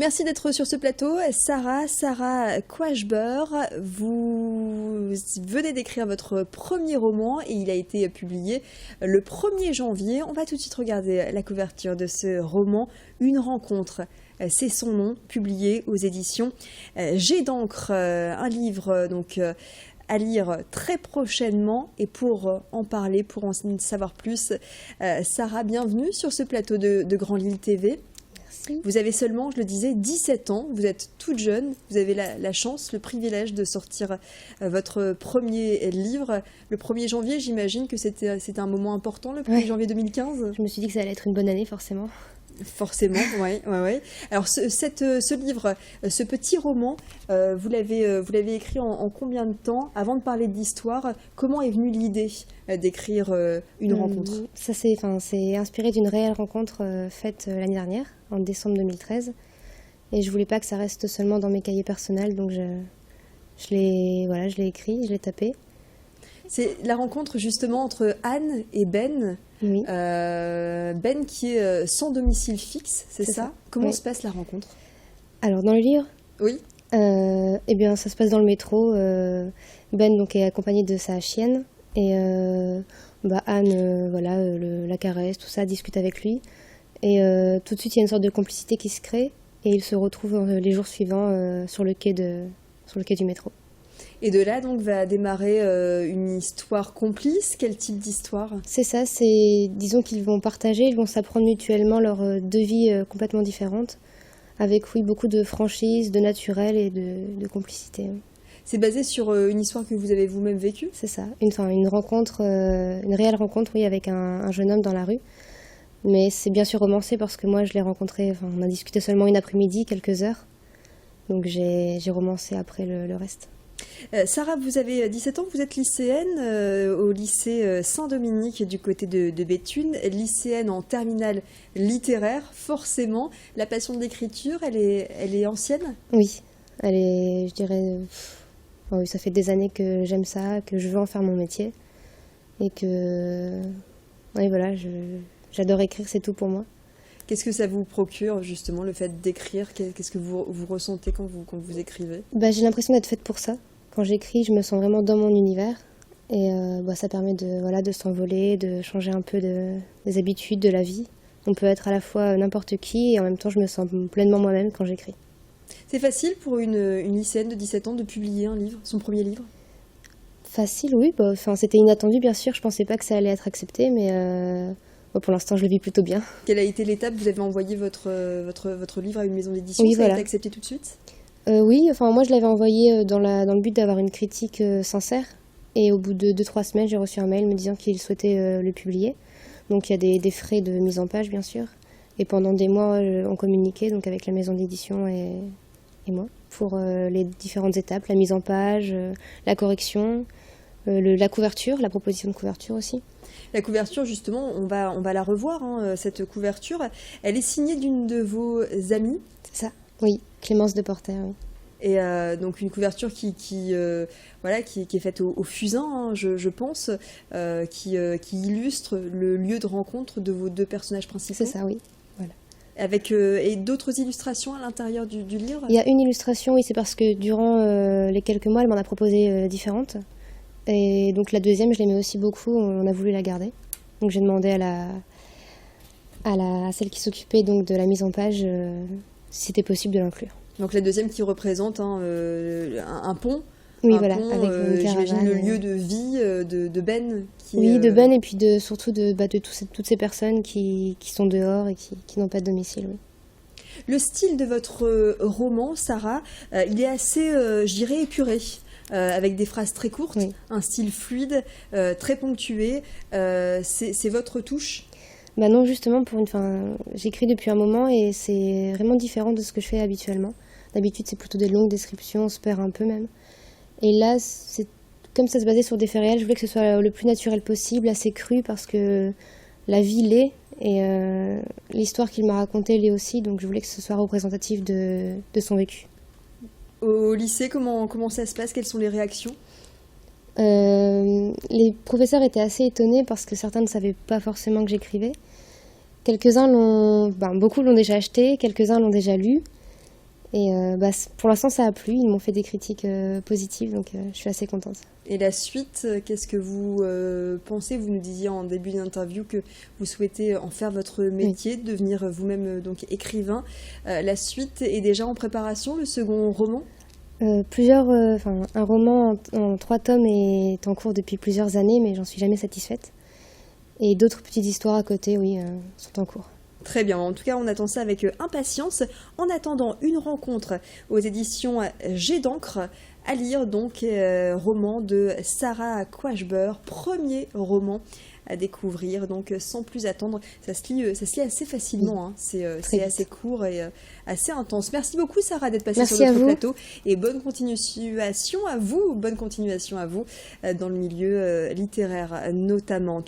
Merci d'être sur ce plateau. Sarah Quashber, vous venez d'écrire votre premier roman et il a été publié le 1er janvier. On va tout de suite regarder la couverture de ce roman, Une rencontre. C'est son nom, publié aux éditions Jet d'encre, un livre à lire très prochainement. Et pour en parler, pour en savoir plus, Sarah, bienvenue sur ce plateau de Grand Lille TV. Merci. Vous avez seulement, je le disais, 17 ans, vous êtes toute jeune, vous avez la chance, le privilège de sortir votre premier livre. Le 1er janvier, j'imagine que c'était un moment important, le 1er janvier 2015. Je me suis dit que ça allait être une bonne année, forcément. Forcément, oui. Alors ce livre, ce petit roman, vous l'avez écrit en combien de temps? Avant de parler d'histoire, comment est venue l'idée d'écrire une rencontre? Ça c'est inspiré d'une réelle rencontre faite l'année dernière, en décembre 2013. Et je voulais pas que ça reste seulement dans mes cahiers personnels, donc je l'ai écrit, je l'ai tapé. C'est la rencontre justement entre Anne et Ben. Oui. Ben qui est sans domicile fixe, c'est ça? Comment se passe la rencontre? Alors dans le livre, oui. Eh bien ça se passe dans le métro. Ben donc est accompagné de sa chienne et Anne la caresse, tout ça, discute avec lui et tout de suite il y a une sorte de complicité qui se crée et ils se retrouvent les jours suivants sur le quai du métro. Et de là, donc, va démarrer une histoire complice. Quel type d'histoire? C'est ça, disons qu'ils vont partager, ils vont s'apprendre mutuellement leurs deux vies complètement différentes, avec, oui, beaucoup de franchise, de naturel et de complicité. C'est basé sur une histoire que vous avez vous-même vécue? C'est ça, une rencontre, une réelle rencontre, oui, avec un jeune homme dans la rue. Mais c'est bien sûr romancé parce que moi, je l'ai rencontré, on a discuté seulement une après-midi, quelques heures. Donc j'ai romancé après le reste. Sarah, vous avez 17 ans, vous êtes lycéenne au lycée Saint-Dominique du côté de Béthune, lycéenne en terminale littéraire, forcément. La passion de l'écriture, elle est ancienne? Oui, elle est, je dirais, oui, ça fait des années que j'aime ça, que je veux en faire mon métier. Et que, oui, voilà, j'adore écrire, c'est tout pour moi. Qu'est-ce que ça vous procure, justement, le fait d'écrire? Qu'est-ce que vous ressentez quand vous écrivez? J'ai l'impression d'être faite pour ça. Quand j'écris, je me sens vraiment dans mon univers. Et ça permet de s'envoler, de changer un peu des habitudes de la vie. On peut être à la fois n'importe qui et en même temps, je me sens pleinement moi-même quand j'écris. C'est facile pour une lycéenne de 17 ans de publier un livre, son premier livre? Facile, oui. C'était inattendu, bien sûr. Je ne pensais pas que ça allait être accepté, mais... pour l'instant, je le vis plutôt bien. Quelle a été l'étape? Vous avez envoyé votre livre à une maison d'édition, oui, ça a été accepté tout de suite? Oui, moi je l'avais envoyé dans le but d'avoir une critique sincère. Et au bout de 2-3 semaines, j'ai reçu un mail me disant qu'il souhaitait le publier. Donc il y a des frais de mise en page, bien sûr. Et pendant des mois, on communiquait donc, avec la maison d'édition et moi pour les différentes étapes, la mise en page, la correction, la couverture, la proposition de couverture aussi. La couverture, justement, on va la revoir, cette couverture. Elle est signée d'une de vos amies. C'est ça, oui, Clémence Deporter, oui. Et donc une couverture qui est faite au fusain, je pense, qui illustre le lieu de rencontre de vos deux personnages principaux. C'est ça, oui. Voilà. Avec et d'autres illustrations à l'intérieur du livre? Il y a une illustration, oui, c'est parce que durant les quelques mois, elle m'en a proposé différentes. Et donc la deuxième, je l'aimais aussi beaucoup, on a voulu la garder. Donc j'ai demandé à celle qui s'occupait donc de la mise en page si c'était possible de l'inclure. Donc la deuxième qui représente un pont. Oui, voilà, pont, avec une caravane. J'imagine le lieu de vie de Ben. De Ben et puis surtout de toutes ces personnes qui sont dehors et qui n'ont pas de domicile. Oui. Le style de votre roman, Sarah, il est assez, je dirais, épuré. Avec des phrases très courtes, oui. Un style fluide, très ponctué. C'est votre touche? Non, justement, j'écris depuis un moment et c'est vraiment différent de ce que je fais habituellement. D'habitude, c'est plutôt des longues descriptions, on se perd un peu même. Et là, comme ça se basait sur des faits réels, je voulais que ce soit le plus naturel possible, assez cru, parce que la vie l'est et l'histoire qu'il m'a racontée l'est aussi, donc je voulais que ce soit représentatif de son vécu. Au lycée, comment ça se passe? Quelles sont les réactions? Les professeurs étaient assez étonnés parce que certains ne savaient pas forcément que j'écrivais. Beaucoup l'ont déjà acheté, quelques-uns l'ont déjà lu. Et pour l'instant, ça a plu. Ils m'ont fait des critiques positives, donc je suis assez contente. Et la suite, qu'est-ce que vous pensez? Vous nous disiez en début d'interview que vous souhaitez en faire votre métier, devenir vous-même donc écrivain. La suite est déjà en préparation, le second roman? Un roman en 3 tomes est en cours depuis plusieurs années, mais j'en suis jamais satisfaite. Et d'autres petites histoires à côté, oui, sont en cours. Très bien, en tout cas on attend ça avec impatience. En attendant, une rencontre aux éditions Jet d'encre, à lire donc roman de Sarah Quashber, premier roman à découvrir, donc sans plus attendre. Ça se lit assez facilement, hein. C'est assez court et assez intense. Merci beaucoup Sarah d'être passée sur notre plateau et bonne continuation à vous dans le milieu littéraire notamment.